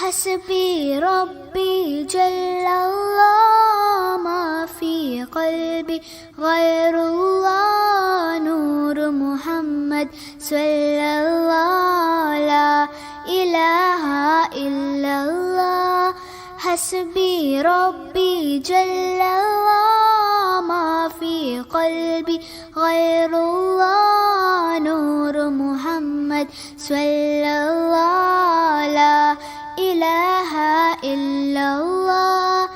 حسبي ربي جل الله ما في قلبي غير الله نور محمد صلى الله لا إله إلا الله حسبي ربي جل الله ما في قلبي غير الله نور محمد صلى الله لا الہ الا اللہ.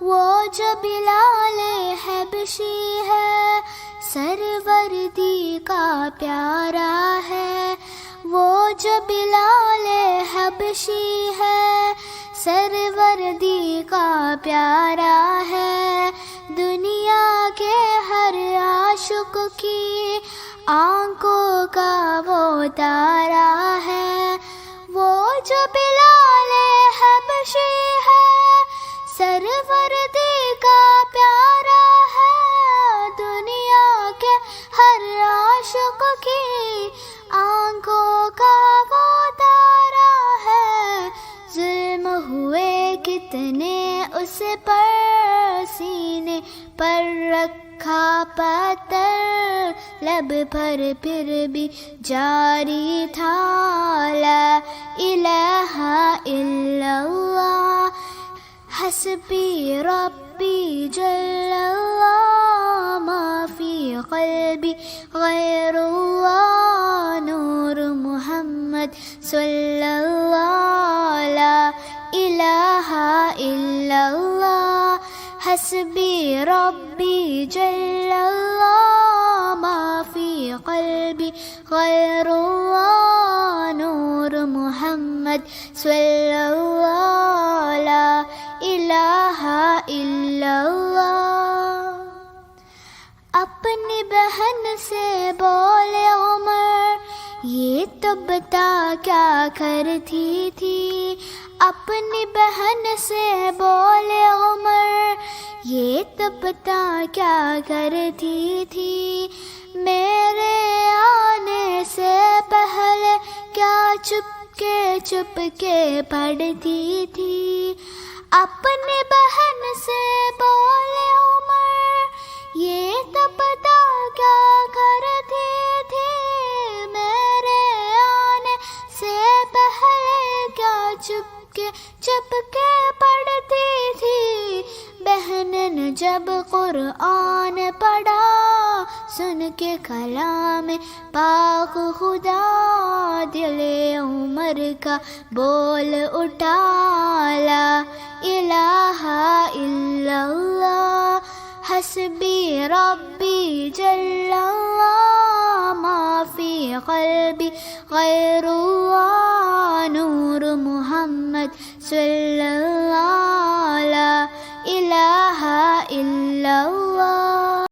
وہ جو بلال حبشی ہے سروردی کا پیارا ہے. وہ جو بلال حبشی ہے سروردی کا پیارا ہے. دنیا کے ہر عاشق کی آنکھوں کا وہ تارا ہے. وہ جو بلال حبشی ہے سروردی کا پیارا ہے. دنیا کے ہر عاشق کی آنکھوں کا وہ تارا ہے. ظلم ہوئے کتنے اس پر سینے پر رکھا پتھر لب پر پھر بھی جاری تھا لا الہ الا اللہ. حسبی ربی جل اللہ ما فی قلبی غیر اللہ نور محمد صلی اللہ لا الہ الا اللہ. حسبی ربی جل اللہ ما فی قلبی غیر اللہ نور محمد صلی اللہ لا الہ الا اللہ. اپنی بہن سے بولے عمر یہ تو بتا کیا کرتی تھی. اپنی بہن سے بولے عمر یہ تو بتا کیا کرتی تھی. میرے آنے سے پہلے کیا چپ کے پڑھتی تھی. اپنی بہن سے بولے عمر یہ تو پتا کیا کرتی تھی. میرے آنے سے پہلے کیا چپ کے پڑھتی تھی. بہن نے جب قرآن پڑھا سن کے کلام پاک خدا دل عمر کا بول اٹھا لا الہ الا اللہ. حسبی ربی جل اللہ ما فی قلبی غیر اللہ نور محمد صلی اللہ لا الہ الا اللہ.